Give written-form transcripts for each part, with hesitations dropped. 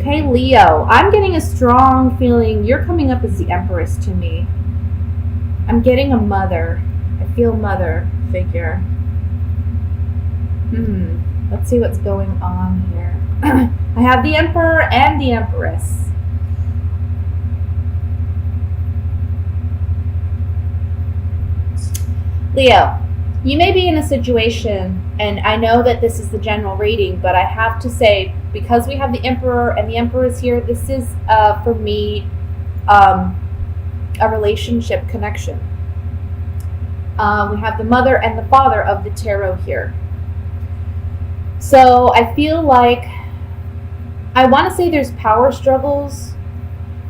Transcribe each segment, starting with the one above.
Okay, Leo, I'm getting a strong feeling you're coming up as the Empress to me. I'm getting a mother. I feel mother figure. Let's see what's going on here. I have the Emperor and the Empress. Leo, you may be in a situation, and I know that this is the general reading, but I have to say, because we have the Emperor and the Empress here, this is, for me, a relationship connection. We have the mother and the father of the tarot here. So I feel like, I want to say there's power struggles.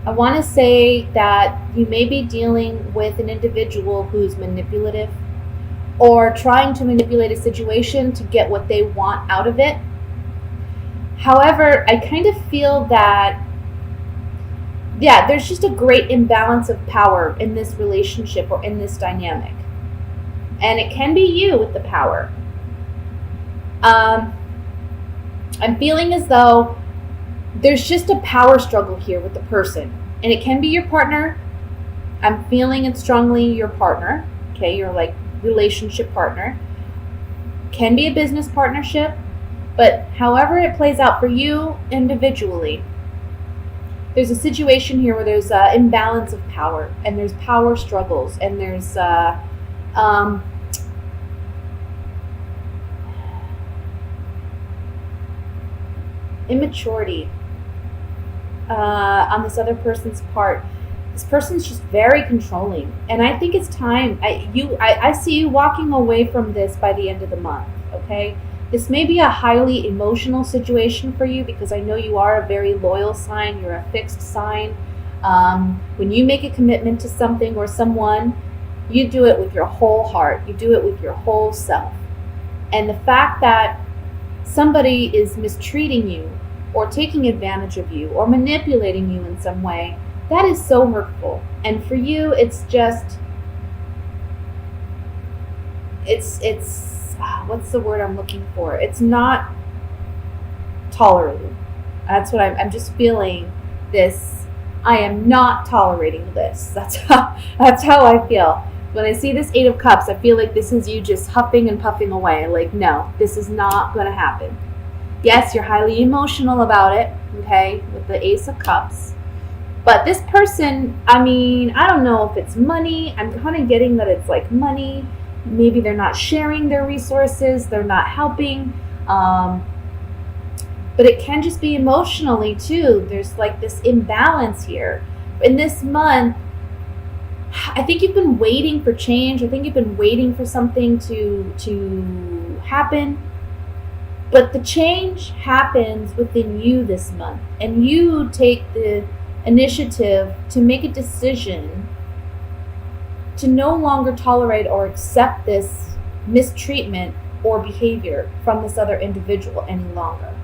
I want to say that you may be dealing with an individual who's manipulative or trying to manipulate a situation to get what they want out of it. However, I kind of feel that, there's just a great imbalance of power in this relationship or in this dynamic. And it can be you with the power. I'm feeling as though there's just a power struggle here with the person. And it can be your partner. I'm feeling it strongly your partner. Okay, your like relationship partner. Can be a business partnership. But however it plays out for you individually, there's a situation here where there's an imbalance of power. And there's power struggles. And there's immaturity on this other person's part. This person's just very controlling, and I think it's time. I see you walking away from this by the end of the month. Okay, this may be a highly emotional situation for you because I know you are a very loyal sign. You're a fixed sign. When you make a commitment to something or someone, you do it with your whole heart. You do it with your whole self. And the fact that somebody is mistreating you or taking advantage of you or manipulating you in some way, that is so hurtful. And for you, it's just, it's what's the word I'm looking for? It's not tolerated. That's what I'm just feeling this. I am not tolerating this. That's how I feel. When I see this 8 of Cups, I feel like this is you just huffing and puffing away. Like, no, this is not going to happen. Yes, you're highly emotional about it, okay, with the Ace of Cups. But this person, I mean, I don't know if it's money. I'm kind of getting that it's like money. Maybe they're not sharing their resources. They're not helping. But it can just be emotionally, too. There's like this imbalance here. In this month, I think you've been waiting for change. I think you've been waiting for something to happen. But the change happens within you this month. And you take the initiative to make a decision to no longer tolerate or accept this mistreatment or behavior from this other individual any longer.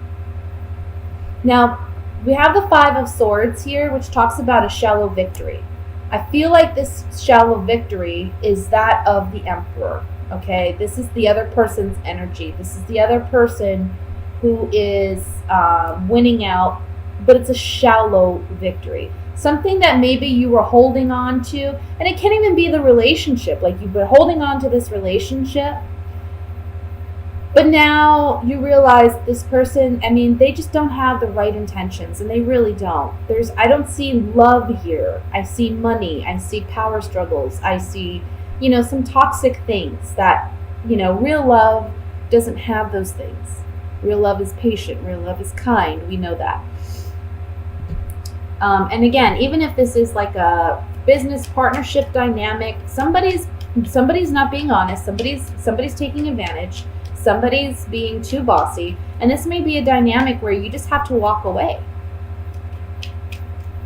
Now, we have the 5 of Swords here, which talks about a shallow victory. I feel like this shallow victory is that of the Emperor. Okay, this is the other person's energy. This is the other person who is winning out, but it's a shallow victory. Something that maybe you were holding on to, and it can't even be the relationship. Like you've been holding on to this relationship, but now you realize this person, I mean, they just don't have the right intentions, and they really don't. I don't see love here. I see money. I see power struggles. I see some toxic things that, real love doesn't have those things. Real love is patient. Real love is kind. We know that. And again, even if this is like a business partnership dynamic, somebody's not being honest. Somebody's taking advantage. Somebody's being too bossy. And this may be a dynamic where you just have to walk away.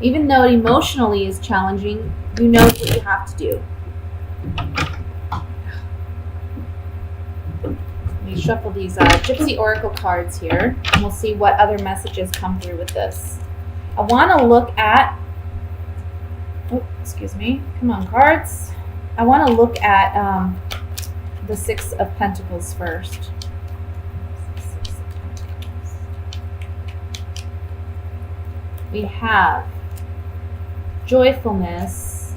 Even though it emotionally is challenging, you know what you have to do. Let me shuffle these Gypsy Oracle cards here, and we'll see what other messages come through with this. I want to look at, come on cards. I want to look at the 6 of Pentacles first. we have joyfulness,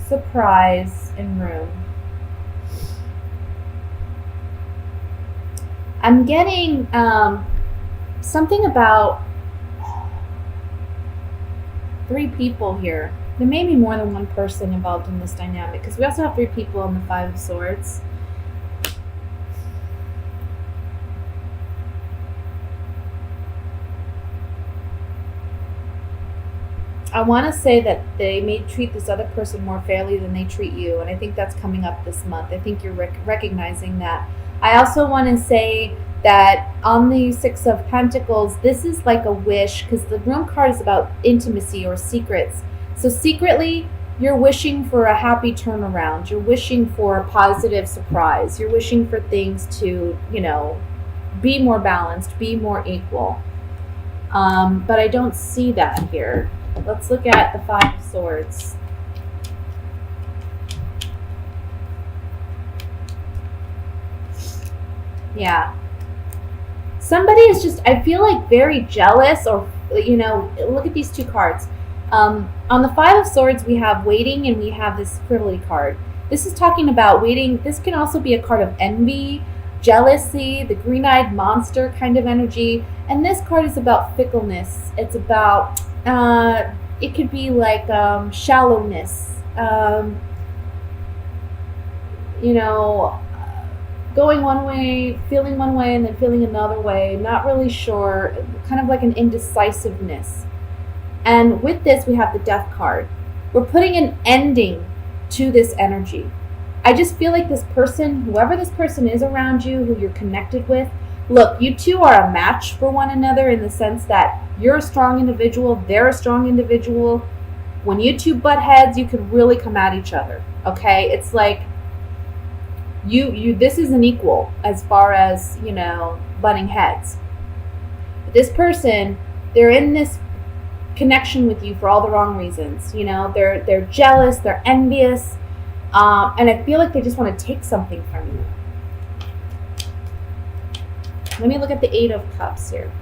surprise, and room. I'm getting something about 3 people here. There may be more than one person involved in this dynamic because we also have 3 people in the 5 of Swords. I want to say that they may treat this other person more fairly than they treat you, and I think that's coming up this month. I think you're recognizing that. I also want to say that on the 6 of Pentacles, this is like a wish, because the Room card is about intimacy or secrets. So secretly, you're wishing for a happy turnaround. You're wishing for a positive surprise. You're wishing for things to, be more balanced, be more equal. But I don't see that here. Let's look at the 5 of Swords. Yeah. Somebody is just, I feel like, very jealous, or, look at these 2 cards. On the 5 of Swords, we have waiting and we have this frivolity card. This is talking about waiting. This can also be a card of envy, jealousy, the green-eyed monster kind of energy. And this card is about fickleness. It's about, it could be like shallowness, going one way, feeling one way, and then feeling another way, not really sure, kind of like an indecisiveness. And with this, we have the Death card. We're putting an ending to this energy. I just feel like this person, whoever this person is around you, who you're connected with, look, you two are a match for one another in the sense that you're a strong individual, they're a strong individual. When you two butt heads, you could really come at each other, okay? It's like, this is an equal as far as, butting heads. But this person, they're in this connection with you for all the wrong reasons. They're jealous, they're envious, and I feel like they just want to take something from you. Let me look at the 8 of Cups here.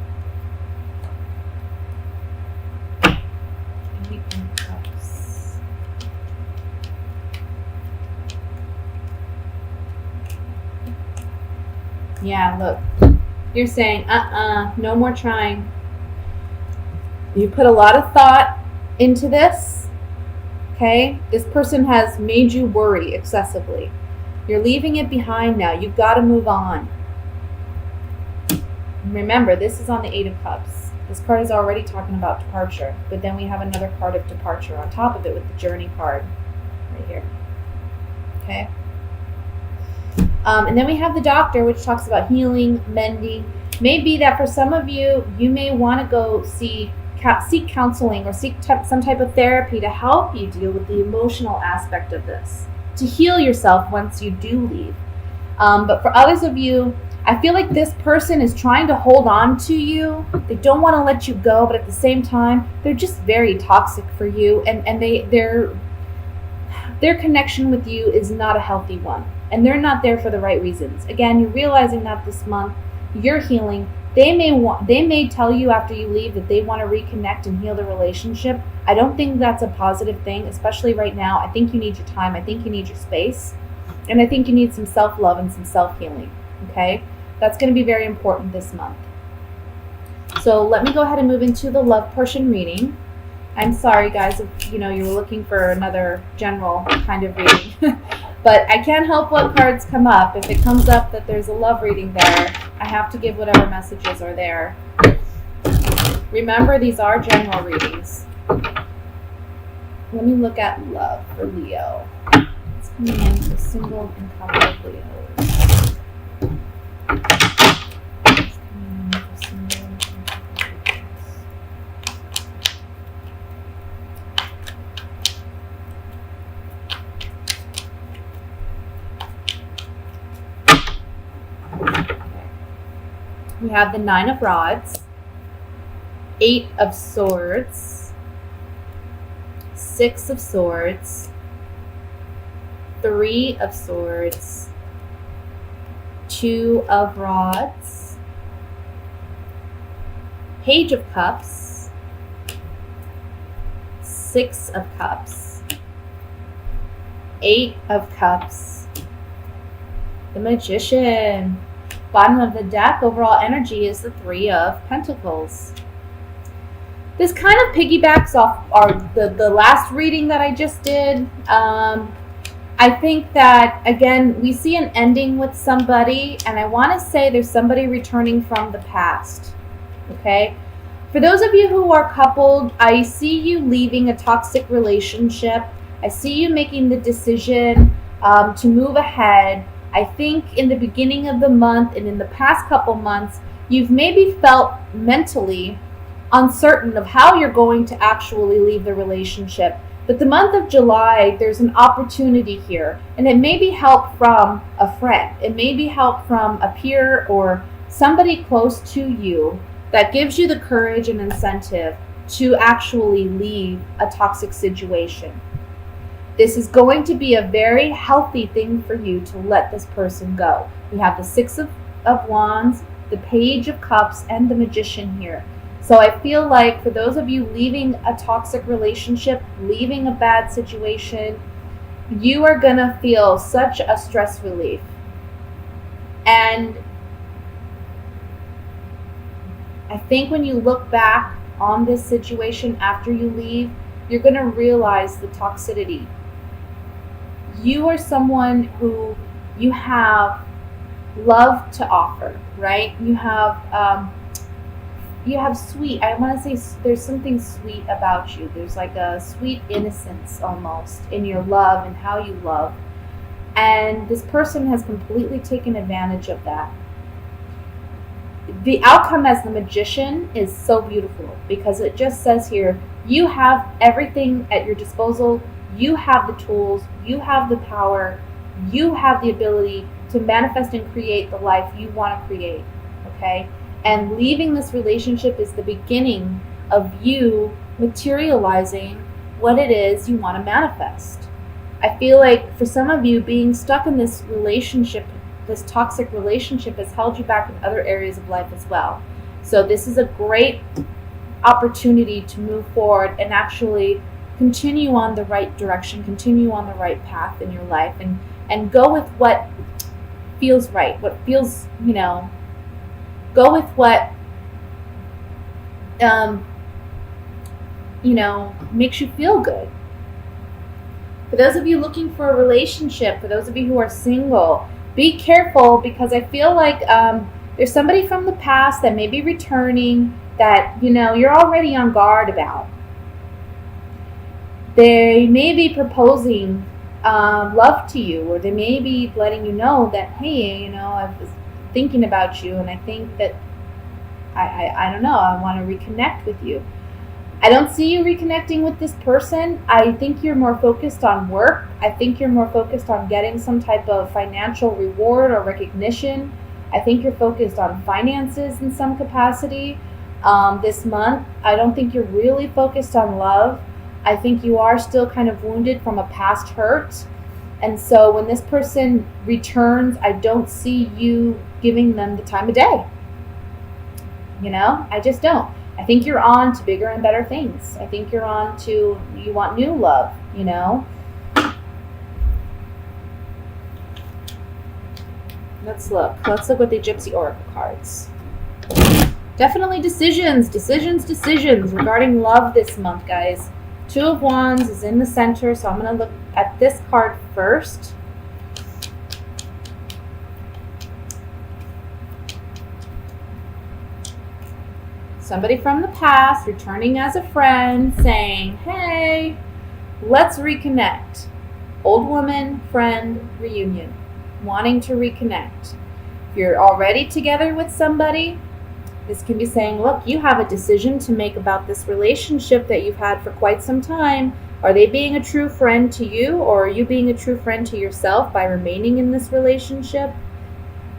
8 of Cups. Yeah, look. You're saying, no more trying. You put a lot of thought into this, okay? This person has made you worry excessively. You're leaving it behind now. You've got to move on. Remember, this is on the 8 of Cups. This card is already talking about departure, but then we have another card of departure on top of it with the Journey card right here. Okay? And then we have the Doctor, which talks about healing, mending. Maybe that for some of you, you may want to go seek counseling or seek some type of therapy to help you deal with the emotional aspect of this, to heal yourself once you do leave. But for others of you, I feel like this person is trying to hold on to you. They don't want to let you go, but at the same time, they're just very toxic for you, and their connection with you is not a healthy one, and they're not there for the right reasons. Again, you're realizing that this month, you're healing. They may tell you after you leave that they want to reconnect and heal the relationship. I don't think that's a positive thing, especially right now. I think you need your time. I think you need your space, and I think you need some self-love and some self-healing. Okay, that's going to be very important this month. So let me go ahead and move into the love portion reading. I'm sorry, guys, if you were looking for another general kind of reading, but I can't help what cards come up. If it comes up that there's a love reading there, I have to give whatever messages are there. Remember, these are general readings. Let me look at love for Leo. It's coming in for single and couple Leos. We have the 9 of Rods, 8 of Swords, 6 of Swords, 3 of Swords, 2 of Rods, Page of Cups, Six of Cups, Eight of Cups, the Magician. Bottom of the deck, overall energy is the Three of Pentacles. This kind of piggybacks off the last reading that I just did. I think that, again, we see an ending with somebody, and I want to say there's somebody returning from the past, okay? For those of you who are coupled, I see you leaving a toxic relationship. I see you making the decision to move ahead. I think in the beginning of the month and in the past couple months, you've maybe felt mentally uncertain of how you're going to actually leave the relationship. But the month of July, there's an opportunity here, and it may be help from a friend. It may be help from a peer or somebody close to you that gives you the courage and incentive to actually leave a toxic situation. This is going to be a very healthy thing for you to let this person go. We have the Six of Wands, the Page of Cups, and the Magician here. So I feel like for those of you leaving a toxic relationship, leaving a bad situation, you are going to feel such a stress relief. And I think when you look back on this situation after you leave, you're going to realize the toxicity. You are someone who you have love to offer, right? You have sweet, I want to say there's something sweet about you. There's like a sweet innocence almost in your love and how you love. And this person has completely taken advantage of that. The outcome as the Magician is so beautiful because it just says here, you have everything at your disposal. You have the tools. You have the power. You have the ability to manifest and create the life you want to create, okay? And leaving this relationship is the beginning of you materializing what it is you want to manifest. I feel like for some of you, being stuck in this relationship, this toxic relationship, has held you back in other areas of life as well. So this is a great opportunity to move forward and actually continue on the right direction, continue on the right path in your life, and go with what feels right, what feels, go with what, makes you feel good. For those of you looking for a relationship, for those of you who are single, be careful because I feel like there's somebody from the past that may be returning that, you're already on guard about. They may be proposing love to you, or they may be letting you know that, hey, I was thinking about you, and I think that I don't know, I want to reconnect with you. I don't see you reconnecting with this person. I think you're more focused on work. I think you're more focused on getting some type of financial reward or recognition. I think you're focused on finances in some capacity this month. I don't think you're really focused on love. I think you are still kind of wounded from a past hurt. And so when this person returns, I don't see you giving them the time of day. I just don't. I think you're on to bigger and better things. I think you're on to, you want new love, Let's look with the Gypsy Oracle cards. Definitely decisions regarding love this month, guys. Two of Wands is in the center, so I'm going to look at this card first. Somebody from the past returning as a friend saying, hey, let's reconnect. Old woman, friend, reunion. Wanting to reconnect. If you're already together with somebody, this can be saying, look, you have a decision to make about this relationship that you've had for quite some time. Are they being a true friend to you, or are you being a true friend to yourself by remaining in this relationship?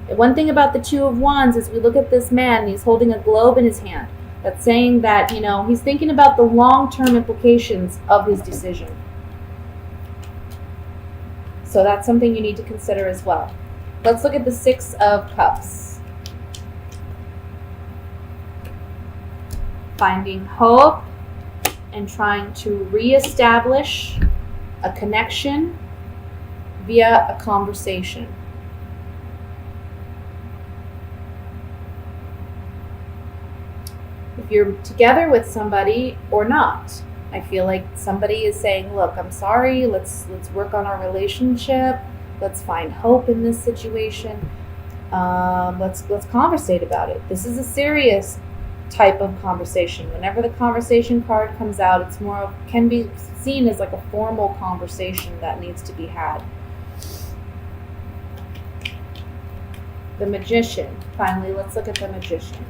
One thing about the Two of Wands is we look at this man, he's holding a globe in his hand. That's saying that, he's thinking about the long-term implications of his decision. So that's something you need to consider as well. Let's look at the Six of Cups. finding hope and trying to reestablish a connection via a conversation. If you're together with somebody or not, I feel like somebody is saying, look, I'm sorry, let's work on our relationship, let's find hope in this situation, let's conversate about it. This is a serious type of conversation. Whenever the conversation card comes out, it's more of, can be seen as like a formal conversation that needs to be had. The Magician. Finally, let's look at the Magician.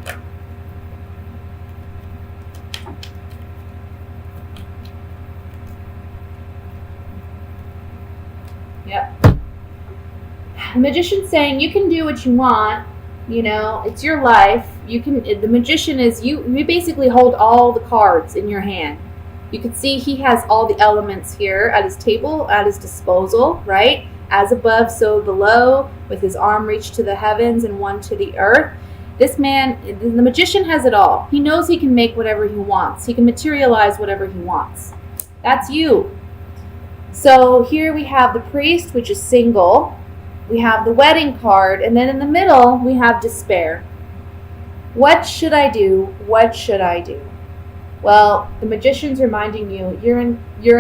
Yep. The Magician's saying you can do what you want. You know, it's your life. You can. The Magician is you basically hold all the cards in your hand. You can see he has all the elements here at his table, at his disposal, right? As above, so below, with his arm reached to the heavens and one to the earth. This man, the Magician, has it all. He knows he can make whatever he wants. He can materialize whatever he wants. That's you. So here we have the Priest, which is single. We have the Wedding card, and then in the middle we have despair. What should I do? What should I do? Well, the Magician's reminding you, you're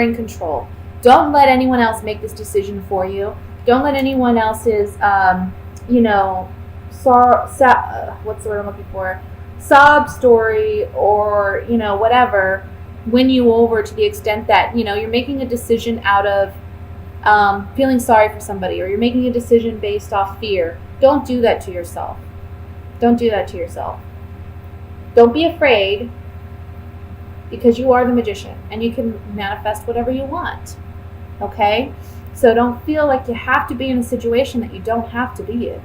in control. Don't let anyone else make this decision for you. Don't let anyone else's, what's the word I'm looking for? Sob story or, whatever, win you over to the extent that, you're making a decision out of feeling sorry for somebody, or you're making a decision based off fear. Don't do that to yourself. Don't do that to yourself. Don't be afraid, because you are the Magician and you can manifest whatever you want. Okay? So don't feel like you have to be in a situation that you don't have to be in.